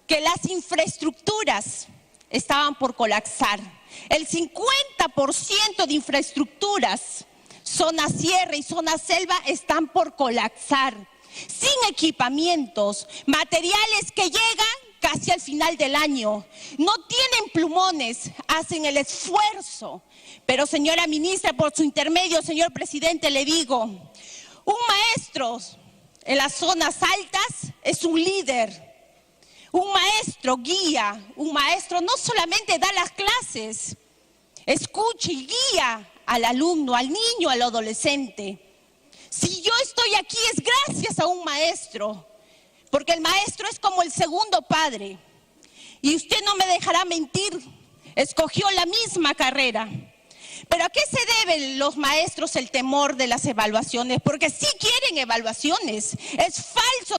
que las infraestructuras estaban por colapsar. El 50% de infraestructuras, zona sierra y zona selva, están por colapsar. Sin equipamientos, materiales que llegan casi al final del año. No tienen plumones, hacen el esfuerzo. Pero señora ministra, por su intermedio, señor presidente, le digo, un maestro en las zonas altas es un líder. Un maestro guía, un maestro no solamente da las clases, escucha y guía al alumno, al niño, al adolescente. Si yo estoy aquí es gracias a un maestro, porque el maestro es como el segundo padre. Y usted no me dejará mentir, escogió la misma carrera. ¿Pero a qué se deben los maestros el temor de las evaluaciones? Porque sí quieren evaluaciones, es falso.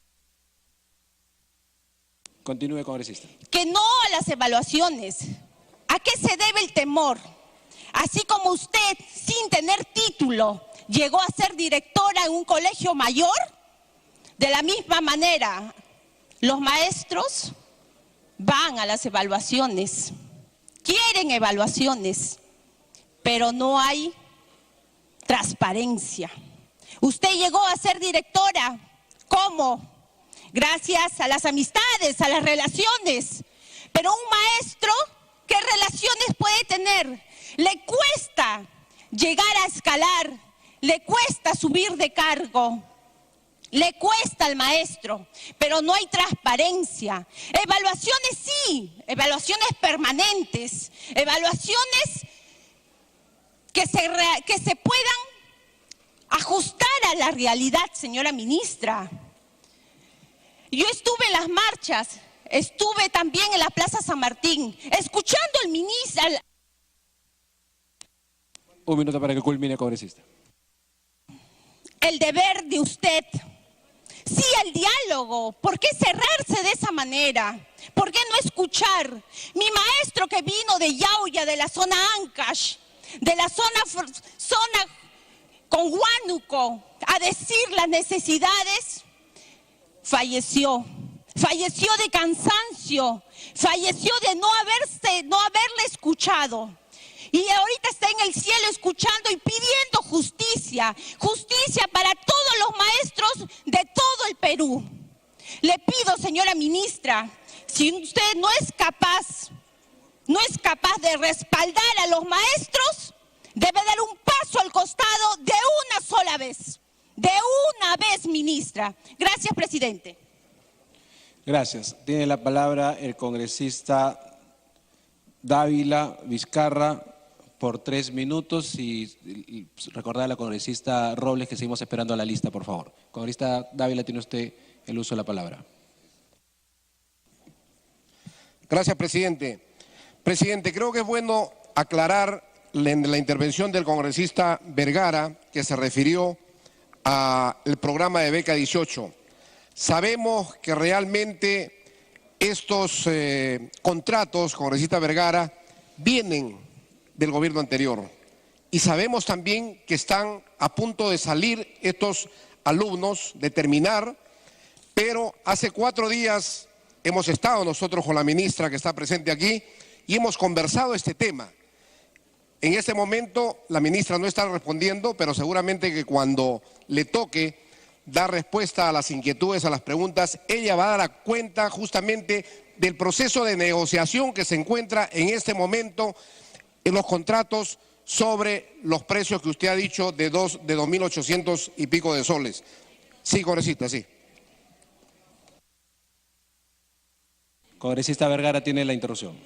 Continúe, congresista. Que no a las evaluaciones. ¿A qué se debe el temor? Así como usted, sin tener título, llegó a ser directora en un colegio mayor, de la misma manera, los maestros van a las evaluaciones, quieren evaluaciones, pero no hay transparencia. Usted llegó a ser directora, ¿cómo? Gracias a las amistades, a las relaciones. Pero un maestro, ¿qué relaciones puede tener? Le cuesta llegar a escalar, le cuesta subir de cargo, le cuesta al maestro, pero no hay transparencia. Evaluaciones sí, evaluaciones permanentes, evaluaciones que se puedan ajustar a la realidad, señora ministra. Yo estuve en las marchas, estuve también en la Plaza San Martín, escuchando al ministro. Un minuto para que culmine, congresista. El deber de usted, sí al diálogo, ¿por qué cerrarse de esa manera? ¿Por qué no escuchar? Mi maestro que vino de Yauya, de la zona Ancash, de la zona con Huánuco, a decir las necesidades, falleció de cansancio, falleció de no haberle escuchado. Y ahorita está en el cielo escuchando y pidiendo justicia, justicia para todos los maestros de todo el Perú. Le pido, señora ministra, si usted no es capaz de respaldar a los maestros, debe dar un paso al costado de una sola vez. De una vez, ministra. Gracias, presidente. Gracias. Tiene la palabra el congresista Dávila Vizcarra por 3 minutos y recordar a la congresista Robles que seguimos esperando a la lista, por favor. Congresista Dávila, tiene usted el uso de la palabra. Gracias, presidente. Presidente, creo que es bueno aclarar en la intervención del congresista Vergara, que se refirió al programa de Beca 18. Sabemos que realmente estos contratos, congresista Vergara, vienen del gobierno anterior. Y sabemos también que están a punto de salir estos alumnos, de terminar, pero hace 4 días hemos estado nosotros con la ministra que está presente aquí y hemos conversado este tema. En este momento la ministra no está respondiendo, pero seguramente que cuando le toque dar respuesta a las inquietudes, a las preguntas, ella va a dar cuenta justamente del proceso de negociación que se encuentra en este momento en los contratos sobre los precios que usted ha dicho de 2.800 y pico de soles. Sí, congresista, sí. Congresista Vergara tiene la interrupción.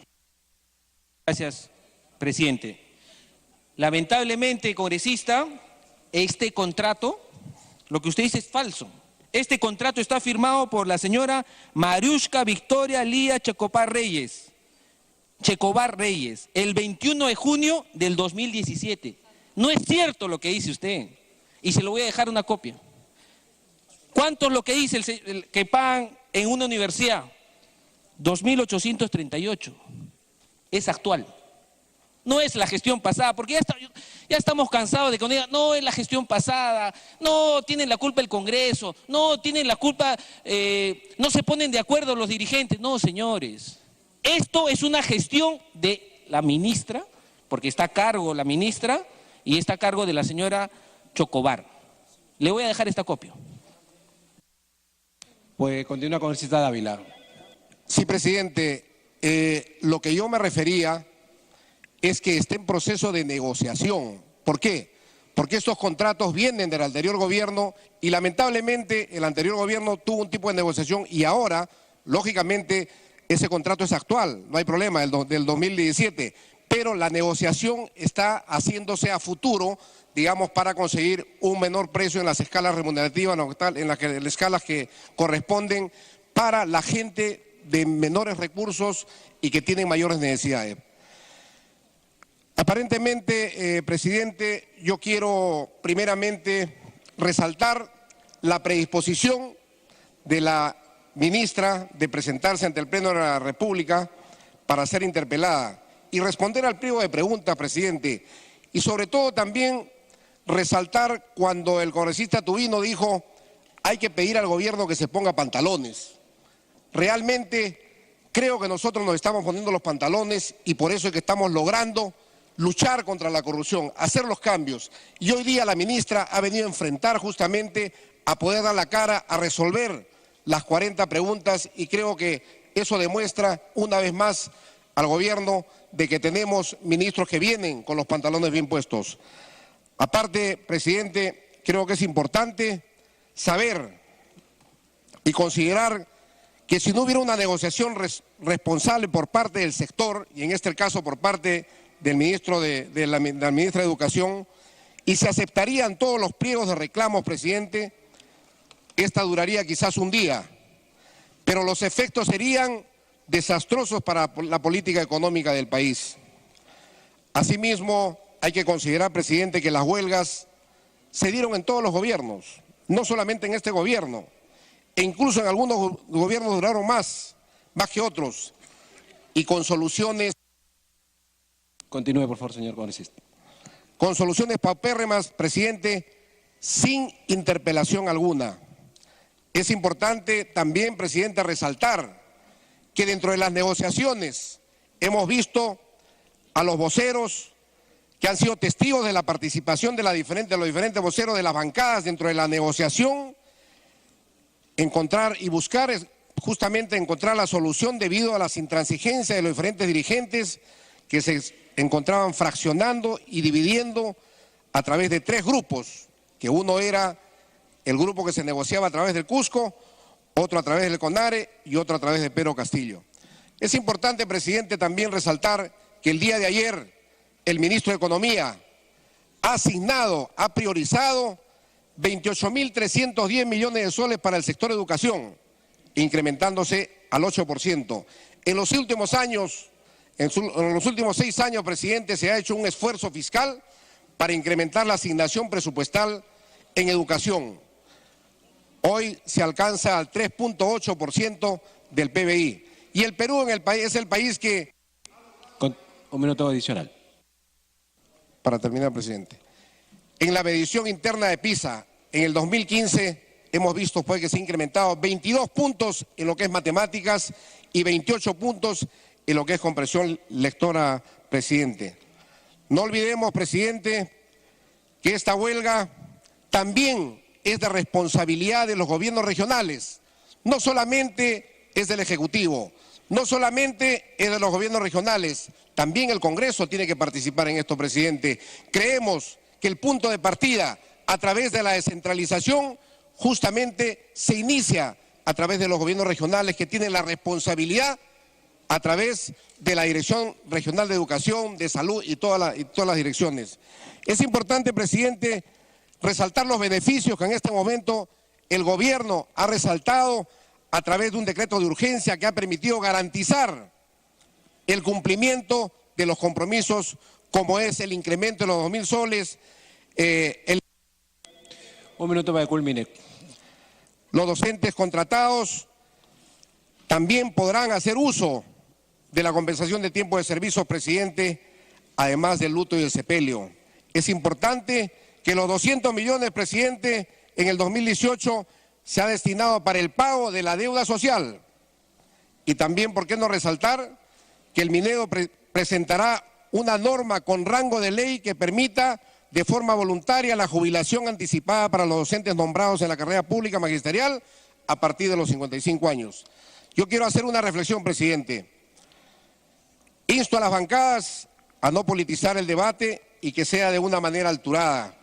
Gracias, presidente. Lamentablemente, congresista, este contrato, lo que usted dice es falso. Este contrato está firmado por la señora Mariushka Victoria Lía Checobar Reyes, el 21 de junio del 2017. No es cierto lo que dice usted, y se lo voy a dejar una copia. ¿Cuánto es lo que dice el que pagan en una universidad? 2.838. Es actual. No es la gestión pasada, porque ya estamos cansados de que nos digan, no es la gestión pasada, no tienen la culpa el Congreso, no tienen la culpa, no se ponen de acuerdo los dirigentes. No, señores, esto es una gestión de la ministra, porque está a cargo la ministra y está a cargo de la señora Chocobar. Le voy a dejar esta copia. Pues continúa, congresista Dávila. Sí, presidente. Lo que yo me refería es que está en proceso de negociación. ¿Por qué? Porque estos contratos vienen del anterior gobierno y lamentablemente el anterior gobierno tuvo un tipo de negociación y ahora, lógicamente, ese contrato es actual, no hay problema, del 2017, pero la negociación está haciéndose a futuro, digamos, para conseguir un menor precio en las escalas remunerativas, en las escalas que corresponden para la gente de menores recursos y que tienen mayores necesidades. Aparentemente, presidente, yo quiero primeramente resaltar la predisposición de la ministra de presentarse ante el Pleno de la República para ser interpelada y responder al pliego de preguntas, presidente. Y sobre todo también resaltar cuando el congresista Tubino dijo hay que pedir al gobierno que se ponga pantalones. Realmente creo que nosotros nos estamos poniendo los pantalones y por eso es que estamos logrando luchar contra la corrupción, hacer los cambios. Y hoy día la ministra ha venido a enfrentar justamente a poder dar la cara, a resolver las 40 preguntas y creo que eso demuestra una vez más al gobierno de que tenemos ministros que vienen con los pantalones bien puestos. Aparte, presidente, creo que es importante saber y considerar que si no hubiera una negociación responsable por parte del sector, y en este caso por parte del ministro de la ministra de Educación, y se aceptarían todos los pliegos de reclamos, presidente, esta duraría quizás un día, pero los efectos serían desastrosos para la política económica del país. Asimismo, hay que considerar, presidente, que las huelgas se dieron en todos los gobiernos, no solamente en este gobierno, e incluso en algunos gobiernos duraron más que otros, y con soluciones... Continúe, por favor, señor congresista. Con soluciones paupérrimas, presidente, sin interpelación alguna. Es importante también, presidente, resaltar que dentro de las negociaciones hemos visto a los voceros que han sido testigos de la participación de los diferentes voceros de las bancadas dentro de la negociación, encontrar y buscar justamente encontrar la solución debido a las intransigencias de los diferentes dirigentes que se encontraban fraccionando y dividiendo a través de 3 grupos, que uno era el grupo que se negociaba a través del Cusco, otro a través del CONARE y otro a través de Pedro Castillo. Es importante, presidente, también resaltar que el día de ayer el ministro de Economía ha priorizado 28.310 millones de soles para el sector educación, incrementándose al 8%. En los últimos años, en los últimos 6 años, presidente, se ha hecho un esfuerzo fiscal para incrementar la asignación presupuestal en educación. Hoy se alcanza al 3.8% del PBI. Y el Perú es el país que... Con un minuto adicional. Para terminar, presidente. En la medición interna de PISA, en el 2015, hemos visto pues, que se ha incrementado 22 puntos en lo que es matemáticas y 28 puntos en lo que es comprensión lectora, presidente. No olvidemos, presidente, que esta huelga también es de responsabilidad de los gobiernos regionales. No solamente es del Ejecutivo, no solamente es de los gobiernos regionales, también el Congreso tiene que participar en esto, presidente. Creemos que el punto de partida a través de la descentralización justamente se inicia a través de los gobiernos regionales que tienen la responsabilidad a través de la Dirección Regional de Educación, de Salud y todas las direcciones. Es importante, presidente, resaltar los beneficios que en este momento el gobierno ha resaltado a través de un decreto de urgencia que ha permitido garantizar el cumplimiento de los compromisos como es el incremento de los 2.000 soles. Un minuto para que culmine. Los docentes contratados también podrán hacer uso de la compensación de tiempo de servicio, presidente, además del luto y el sepelio. Es importante que los 200 millones, presidente, en el 2018 se ha destinado para el pago de la deuda social. Y también, ¿por qué no resaltar que el Minedo presentará una norma con rango de ley que permita de forma voluntaria la jubilación anticipada para los docentes nombrados en la carrera pública magisterial a partir de los 55 años? Yo quiero hacer una reflexión, presidente. Insto a las bancadas a no politizar el debate y que sea de una manera alturada.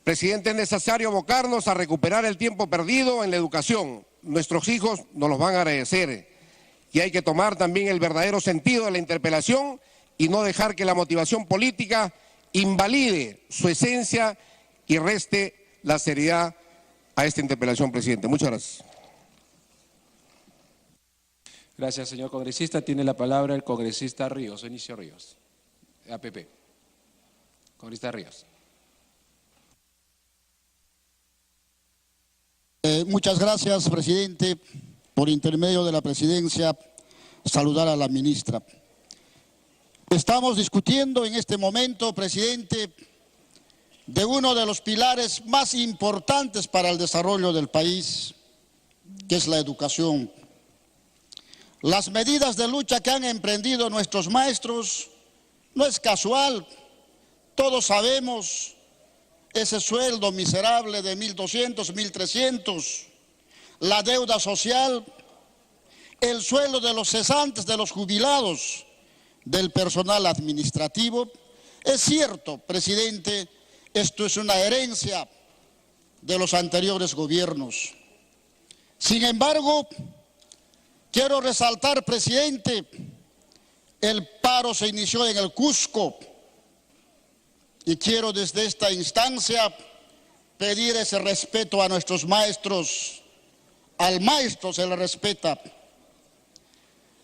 Presidente, es necesario abocarnos a recuperar el tiempo perdido en la educación. Nuestros hijos nos los van a agradecer. Y hay que tomar también el verdadero sentido de la interpelación y no dejar que la motivación política invalide su esencia y reste la seriedad a esta interpelación, presidente. Muchas gracias. Gracias, señor congresista. Tiene la palabra el congresista Ríos, Inicio Ríos, APP. Congresista Ríos. Muchas gracias, presidente. Por intermedio de la presidencia, saludar a la ministra. Estamos discutiendo en este momento, presidente, de uno de los pilares más importantes para el desarrollo del país, que es la educación. Las medidas de lucha que han emprendido nuestros maestros no es casual. Todos sabemos ese sueldo miserable de 1.200, 1.300, la deuda social, el sueldo de los cesantes, de los jubilados, del personal administrativo. Es cierto, presidente, esto es una herencia de los anteriores gobiernos. Sin embargo, quiero resaltar, presidente, el paro se inició en el Cusco y quiero desde esta instancia pedir ese respeto a nuestros maestros. Al maestro se le respeta.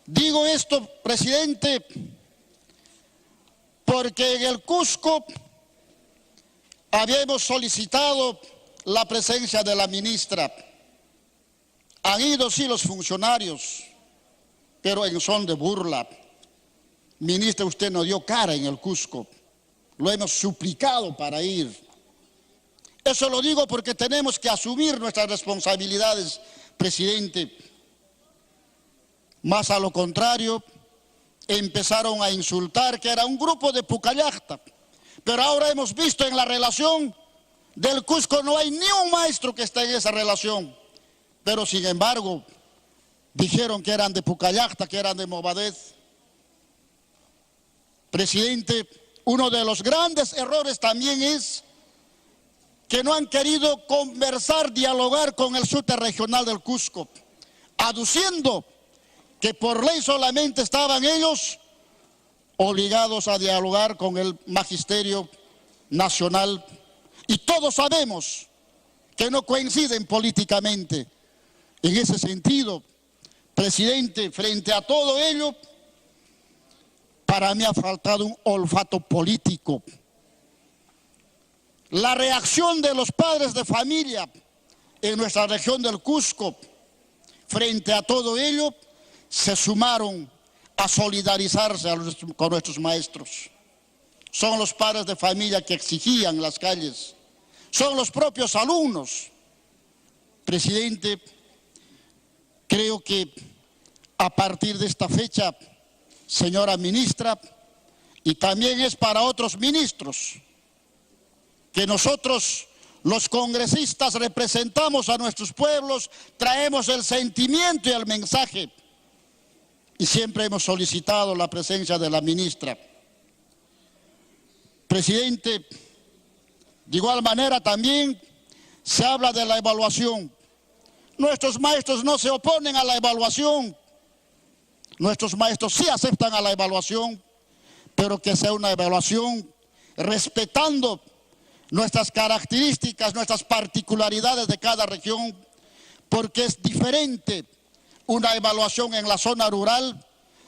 Digo esto, presidente, porque en el Cusco habíamos solicitado la presencia de la ministra. Han ido sí los funcionarios, pero en son de burla. Ministra, usted no dio cara en el Cusco. Lo hemos suplicado para ir. Eso lo digo porque tenemos que asumir nuestras responsabilidades, presidente. Más a lo contrario, empezaron a insultar que era un grupo de Pucallacta. Pero ahora hemos visto en la relación del Cusco no hay ni un maestro que esté en esa relación. Pero sin embargo, dijeron que eran de Pucallacta, que eran de Movadez. Presidente, uno de los grandes errores también es que no han querido conversar, dialogar con el SUTE regional del Cusco, aduciendo que por ley solamente estaban ellos obligados a dialogar con el magisterio nacional. Y todos sabemos que no coinciden políticamente. En ese sentido, presidente, frente a todo ello, para mí ha faltado un olfato político. La reacción de los padres de familia en nuestra región del Cusco, frente a todo ello, se sumaron a solidarizarse con nuestros maestros. Son los padres de familia que exigían las calles. Son los propios alumnos. Presidente, creo que a partir de esta fecha, señora ministra, y también es para otros ministros, que nosotros, los congresistas, representamos a nuestros pueblos, traemos el sentimiento y el mensaje. Y siempre hemos solicitado la presencia de la ministra. Presidente, de igual manera también se habla de la evaluación. Nuestros maestros no se oponen a la evaluación. Nuestros maestros sí aceptan a la evaluación, pero que sea una evaluación respetando nuestras características, nuestras particularidades de cada región, porque es diferente una evaluación en la zona rural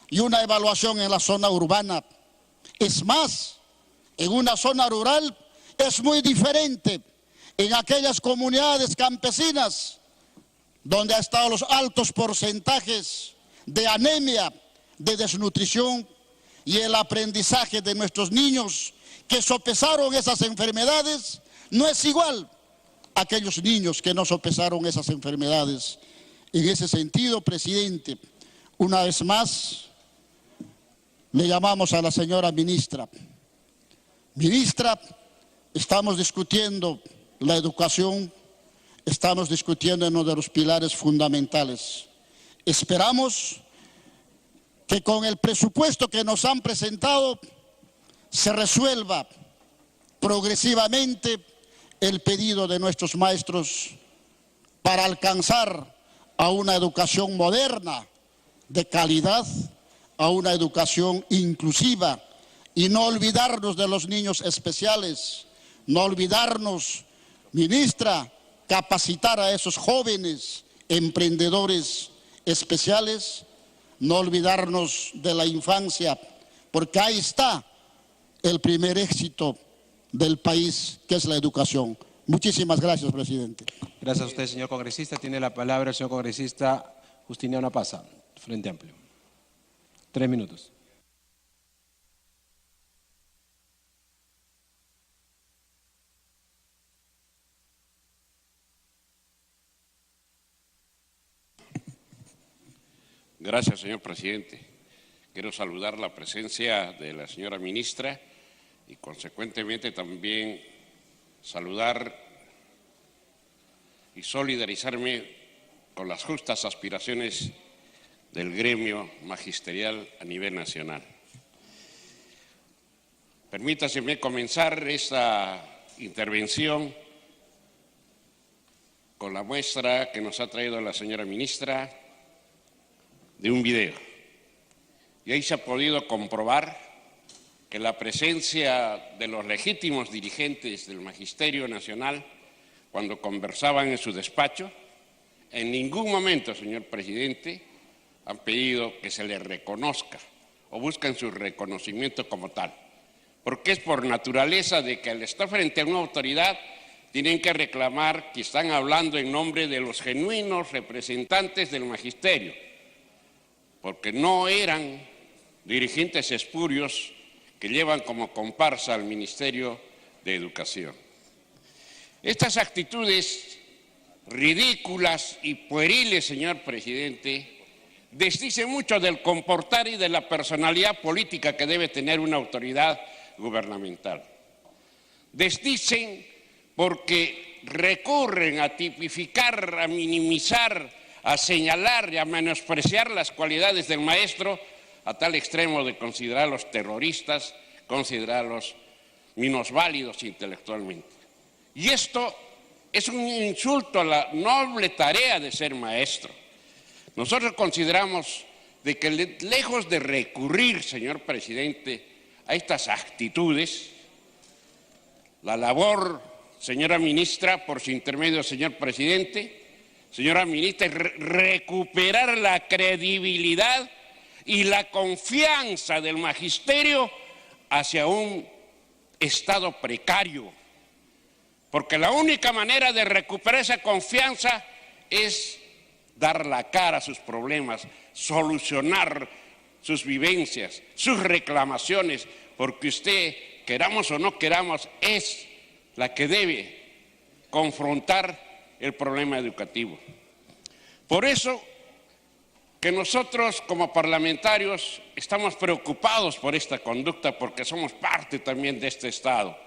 y una evaluación en la zona urbana. Es más, en una zona rural es muy diferente en aquellas comunidades campesinas donde han estado los altos porcentajes de anemia, de desnutrición, y el aprendizaje de nuestros niños que sopesaron esas enfermedades no es igual a aquellos niños que no sopesaron esas enfermedades. En ese sentido, presidente, una vez más le llamamos a la señora ministra. Ministra, estamos discutiendo la educación, estamos discutiendo uno de los pilares fundamentales. Esperamos que con el presupuesto que nos han presentado se resuelva progresivamente el pedido de nuestros maestros para alcanzar a una educación moderna, de calidad, a una educación inclusiva, y no olvidarnos de los niños especiales, no olvidarnos, ministra, capacitar a esos jóvenes emprendedores especiales, no olvidarnos de la infancia, porque ahí está el primer éxito del país, que es la educación. Muchísimas gracias, presidente. Gracias a usted, señor congresista. Tiene la palabra el señor congresista Justiniano Pasa, Frente Amplio. 3 minutos. Gracias, señor presidente. Quiero saludar la presencia de la señora ministra y, consecuentemente, también saludar y solidarizarme con las justas aspiraciones del gremio magisterial a nivel nacional. Permítaseme comenzar esta intervención con la muestra que nos ha traído la señora ministra de un video. Y ahí se ha podido comprobar que la presencia de los legítimos dirigentes del Magisterio Nacional, cuando conversaban en su despacho, en ningún momento, señor presidente, han pedido que se les reconozca o buscan su reconocimiento como tal, porque es por naturaleza de que al estar frente a una autoridad tienen que reclamar que están hablando en nombre de los genuinos representantes del magisterio, porque no eran dirigentes espurios que llevan como comparsa al Ministerio de Educación. Estas actitudes ridículas y pueriles, señor presidente, desdicen mucho del comportar y de la personalidad política que debe tener una autoridad gubernamental. Desdicen porque recurren a tipificar, a minimizar, a señalar y a menospreciar las cualidades del maestro a tal extremo de considerarlos terroristas, considerarlos minusválidos intelectualmente. Y esto es un insulto a la noble tarea de ser maestro. Nosotros consideramos de que lejos de recurrir, señor presidente, a estas actitudes, la labor, señora ministra, por su intermedio, señor presidente, señora ministra, es recuperar la credibilidad y la confianza del magisterio hacia un estado precario, porque la única manera de recuperar esa confianza es dar la cara a sus problemas, solucionar sus vivencias, sus reclamaciones, porque usted, queramos o no queramos, es la que debe confrontar el problema educativo. Por eso que nosotros como parlamentarios estamos preocupados por esta conducta, porque somos parte también de este Estado,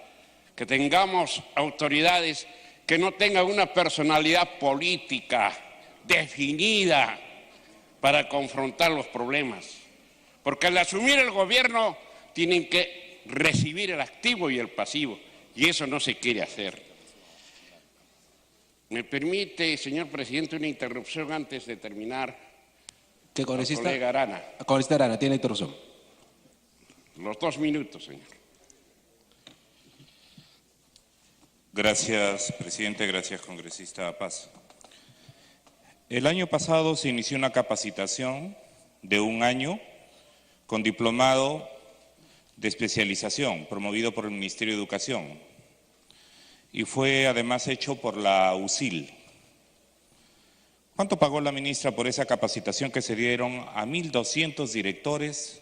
que tengamos autoridades que no tengan una personalidad política definida para confrontar los problemas, porque al asumir el gobierno tienen que recibir el activo y el pasivo, y eso no se quiere hacer. ¿Me permite, señor presidente, una interrupción antes de terminar? ¿Qué congresista? Colega Arana. Congresista Arana, tiene interrupción. Los 2 minutos, señor. Gracias, presidente. Gracias, congresista Paz. El año pasado se inició una capacitación de 1 año con diplomado de especialización promovido por el Ministerio de Educación y fue además hecho por la USIL. ¿Cuánto pagó la ministra por esa capacitación que se dieron a 1.200 directores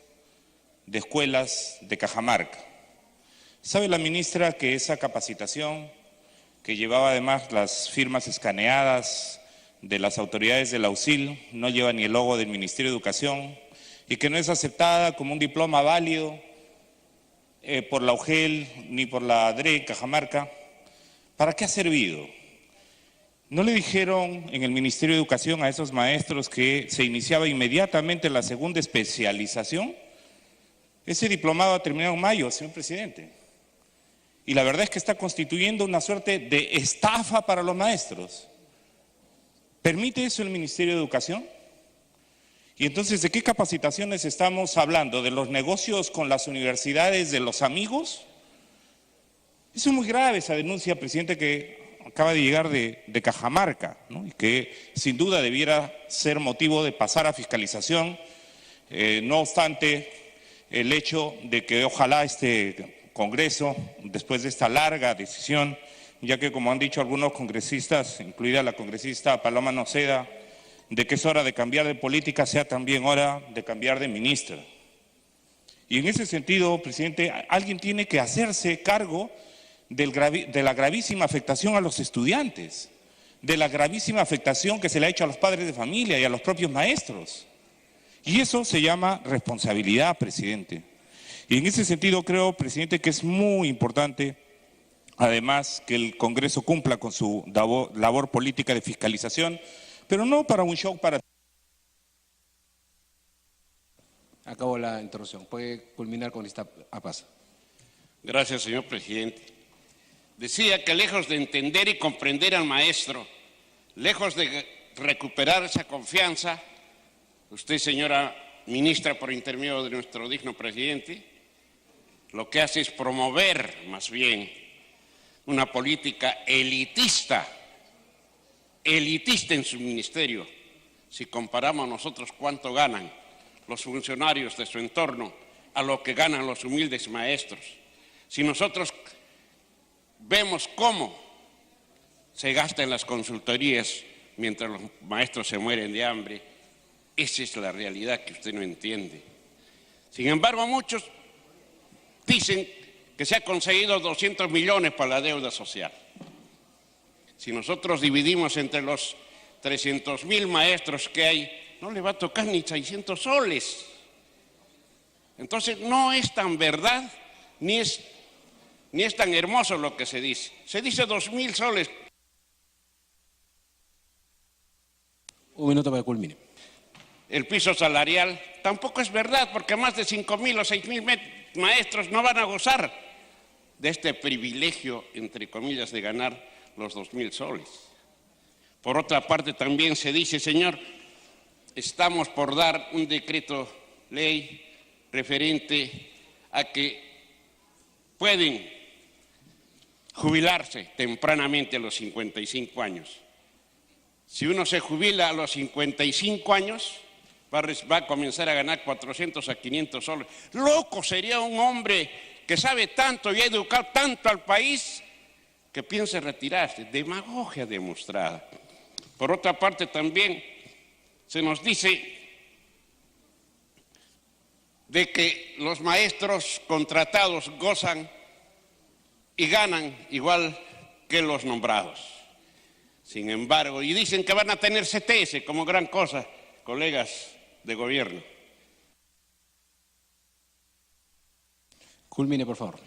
de escuelas de Cajamarca. ¿Sabe la ministra que esa capacitación, que llevaba además las firmas escaneadas de las autoridades de la USIL, no lleva ni el logo del Ministerio de Educación y que no es aceptada como un diploma válido por la UGEL ni por la DRE Cajamarca? ¿Para qué ha servido? ¿No le dijeron en el Ministerio de Educación a esos maestros que se iniciaba inmediatamente la segunda especialización? Ese diplomado ha terminado en mayo, señor presidente. Y la verdad es que está constituyendo una suerte de estafa para los maestros. ¿Permite eso el Ministerio de Educación? Y entonces, ¿de qué capacitaciones estamos hablando? ¿De los negocios con las universidades de los amigos? Eso es muy grave, esa denuncia, presidente, que acaba de llegar de Cajamarca, ¿no? Y que sin duda debiera ser motivo de pasar a fiscalización, no obstante el hecho de que ojalá este Congreso, después de esta larga decisión, ya que como han dicho algunos congresistas, incluida la congresista Paloma Noceda, de que es hora de cambiar de política, sea también hora de cambiar de ministra. Y en ese sentido, presidente, alguien tiene que hacerse cargo de la gravísima afectación a los estudiantes, de la gravísima afectación que se le ha hecho a los padres de familia y a los propios maestros. Y eso se llama responsabilidad, presidente. Y en ese sentido creo, presidente, que es muy importante, además, que el Congreso cumpla con su labor política de fiscalización, pero no para un show, para... Acabó la interrupción. Puede culminar con esta Paz. Gracias, señor presidente. Decía que lejos de entender y comprender al maestro, lejos de recuperar esa confianza, usted, señora ministra, por intermedio de nuestro digno presidente, lo que hace es promover, más bien, una política elitista en su ministerio. Si comparamos nosotros cuánto ganan los funcionarios de su entorno a lo que ganan los humildes maestros, si nosotros vemos cómo se gasta en las consultorías mientras los maestros se mueren de hambre, esa es la realidad que usted no entiende. Sin embargo, muchos dicen que se ha conseguido 200 millones para la deuda social. Si nosotros dividimos entre los 300.000 maestros que hay, no le va a tocar ni 600 soles. Entonces, no es tan verdad, ni es tan hermoso lo que se dice. Se dice 2.000 soles. Un minuto para que culmine. El piso salarial tampoco es verdad, porque más de 5.000 o 6.000 maestros no van a gozar de este privilegio, entre comillas, de ganar los 2.000 soles. Por otra parte, también se dice, señor, estamos por dar un decreto ley referente a que pueden jubilarse tempranamente a los 55 años. Si uno se jubila a los 55 años, va a comenzar a ganar 400 a 500 soles. Loco sería un hombre que sabe tanto y ha educado tanto al país que piense retirarse. Demagogia demostrada. Por otra parte, también se nos dice de que los maestros contratados gozan y ganan igual que los nombrados. Sin embargo, y dicen que van a tener CTS como gran cosa, colegas de gobierno. Culmine, por favor.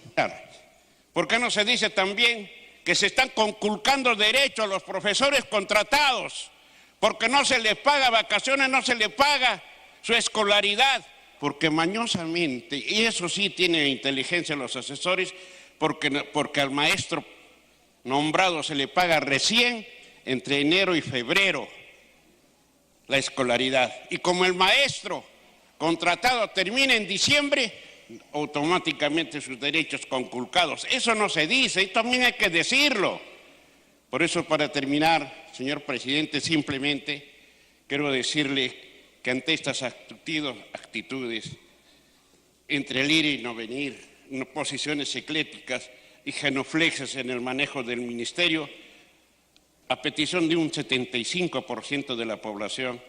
¿Por qué no se dice también que se están conculcando derechos a los profesores contratados? Porque no se les paga vacaciones, no se les paga su escolaridad, porque mañosamente, y eso sí tiene inteligencia los asesores, porque al maestro nombrado se le paga recién entre enero y febrero la escolaridad. Y como el maestro contratado termina en diciembre, automáticamente sus derechos conculcados. Eso no se dice y también hay que decirlo. Por eso, para terminar, señor presidente, simplemente quiero decirle que ante estas actitudes, entre el ir y no venir, posiciones eclécticas y genuflexes en el manejo del ministerio, a petición de un 75% de la población,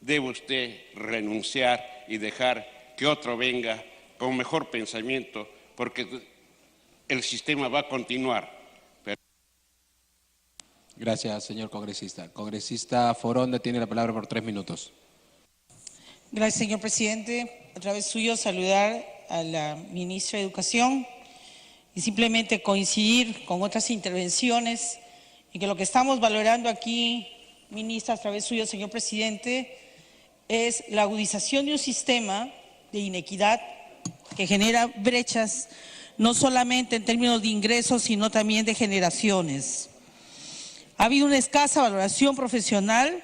debe usted renunciar y dejar que otro venga con mejor pensamiento, porque el sistema va a continuar. Gracias, señor congresista. Congresista Foronda tiene la palabra por 3 minutos. Gracias, señor presidente. A través suyo saludar a la ministra de Educación y simplemente coincidir con otras intervenciones y que lo que estamos valorando aquí, ministra, a través suyo, señor presidente, es la agudización de un sistema de inequidad que genera brechas no solamente en términos de ingresos, sino también de generaciones. Ha habido una escasa valoración profesional,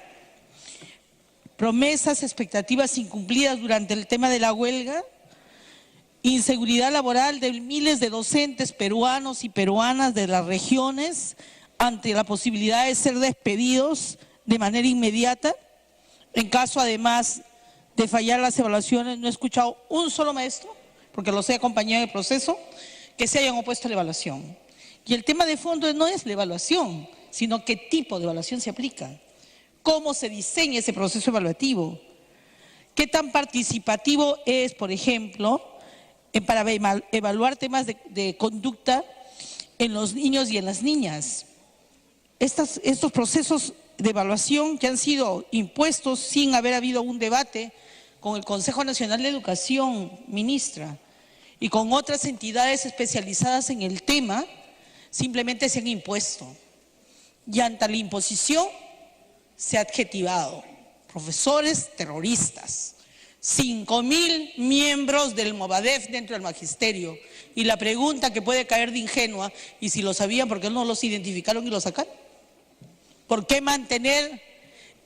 promesas, expectativas incumplidas durante el tema de la huelga, inseguridad laboral de miles de docentes peruanos y peruanas de las regiones ante la posibilidad de ser despedidos de manera inmediata. En caso, además, de fallar las evaluaciones, no he escuchado un solo maestro, porque los he acompañado en el proceso, que se hayan opuesto a la evaluación. Y el tema de fondo no es la evaluación, sino qué tipo de evaluación se aplica, cómo se diseña ese proceso evaluativo, qué tan participativo es, por ejemplo, para evaluar temas de conducta en los niños y en las niñas. Estos procesos de evaluación que han sido impuestos sin haber habido un debate con el Consejo Nacional de Educación, ministra, y con otras entidades especializadas en el tema, simplemente se han impuesto. Y ante la imposición se ha adjetivado profesores terroristas, 5.000 miembros del Movadef dentro del magisterio. Y la pregunta que puede caer de ingenua, y si lo sabían, ¿por qué no los identificaron y los sacaron? ¿Por qué mantener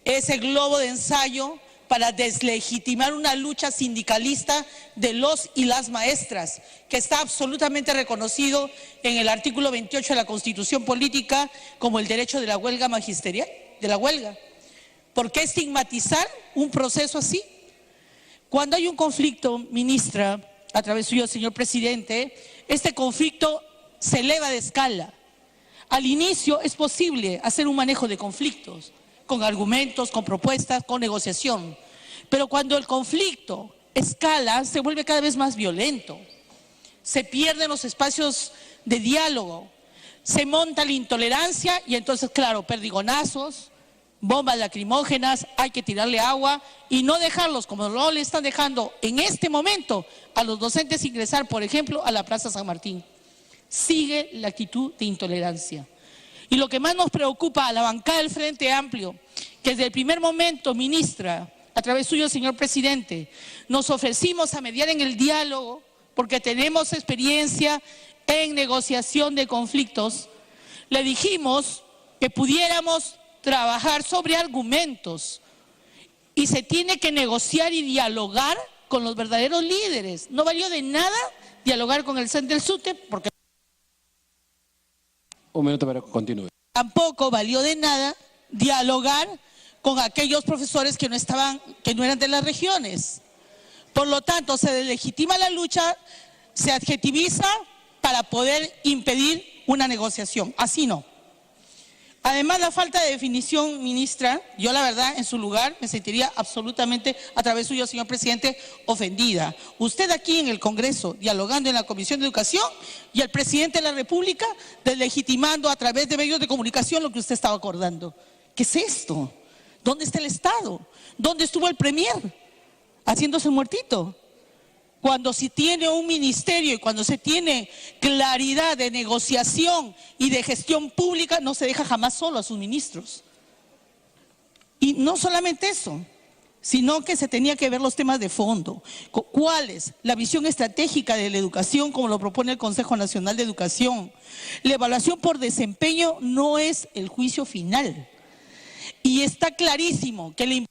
ese globo de ensayo para deslegitimar una lucha sindicalista de los y las maestras, que está absolutamente reconocido en el artículo 28 de la Constitución Política como el derecho de la huelga magisterial, de la huelga? ¿Por qué estigmatizar un proceso así? Cuando hay un conflicto, ministra, a través suyo, señor presidente, este conflicto se eleva de escala. Al inicio es posible hacer un manejo de conflictos, con argumentos, con propuestas, con negociación. Pero cuando el conflicto escala, se vuelve cada vez más violento. Se pierden los espacios de diálogo, se monta la intolerancia y entonces, claro, perdigonazos, bombas lacrimógenas, hay que tirarle agua y no dejarlos, como no le están dejando en este momento a los docentes ingresar, por ejemplo, a la Plaza San Martín. Sigue la actitud de intolerancia. Y lo que más nos preocupa a la bancada del Frente Amplio, que desde el primer momento, ministra, a través suyo, señor presidente, nos ofrecimos a mediar en el diálogo, porque tenemos experiencia en negociación de conflictos, le dijimos que pudiéramos trabajar sobre argumentos y se tiene que negociar y dialogar con los verdaderos líderes. No valió de nada dialogar con el CEN del SUTE, porque un minuto para que continúe. Tampoco valió de nada dialogar con aquellos profesores que no eran de las regiones. Por lo tanto, se deslegitima la lucha, se adjetiviza para poder impedir una negociación. Así no. Además, la falta de definición, ministra, yo la verdad en su lugar me sentiría absolutamente, a través suyo, señor presidente, ofendida. Usted aquí en el Congreso, dialogando en la Comisión de Educación, y el presidente de la República deslegitimando a través de medios de comunicación lo que usted estaba acordando. ¿Qué es esto? ¿Dónde está el Estado? ¿Dónde estuvo el Premier? Haciéndose muertito. Cuando se tiene un ministerio y cuando se tiene claridad de negociación y de gestión pública, no se deja jamás solo a sus ministros. Y no solamente eso, sino que se tenía que ver los temas de fondo. ¿Cuáles? La visión estratégica de la educación, como lo propone el Consejo Nacional de Educación. La evaluación por desempeño no es el juicio final. Y está clarísimo que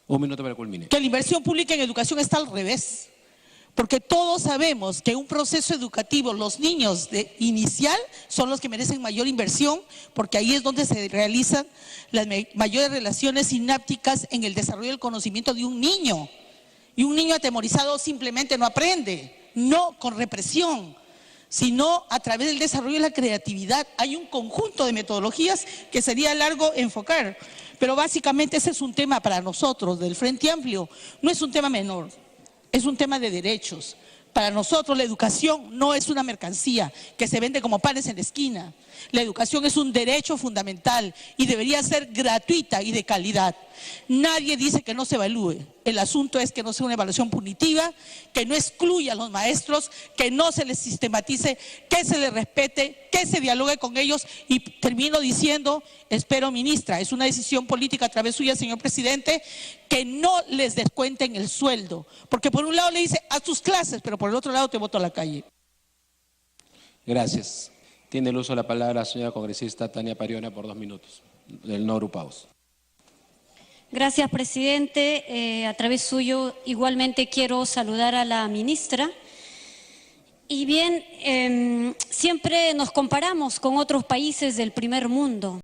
un minuto para que culmine. Que la inversión pública en educación está al revés. Porque todos sabemos que un proceso educativo, los niños de inicial son los que merecen mayor inversión, porque ahí es donde se realizan las mayores relaciones sinápticas en el desarrollo del conocimiento de un niño. Y un niño atemorizado simplemente no aprende, no con represión, sino a través del desarrollo de la creatividad. Hay un conjunto de metodologías que sería largo enfocar. Pero básicamente ese es un tema para nosotros del Frente Amplio, no es un tema menor, es un tema de derechos. Para nosotros la educación no es una mercancía que se vende como panes en la esquina. La educación es un derecho fundamental y debería ser gratuita y de calidad. Nadie dice que no se evalúe. El asunto es que no sea una evaluación punitiva, que no excluya a los maestros, que no se les sistematice, que se les respete, que se dialogue con ellos. Y termino diciendo, espero, ministra, es una decisión política a través suya, señor presidente, que no les descuenten el sueldo. Porque por un lado le dice, haz tus clases, pero por el otro lado te boto a la calle. Gracias. Tiene el uso de la palabra la señora congresista Tania Pariona por 2 minutos, del no agrupados. Gracias, presidente. A través suyo igualmente quiero saludar a la ministra. Y bien, siempre nos comparamos con otros países del primer mundo.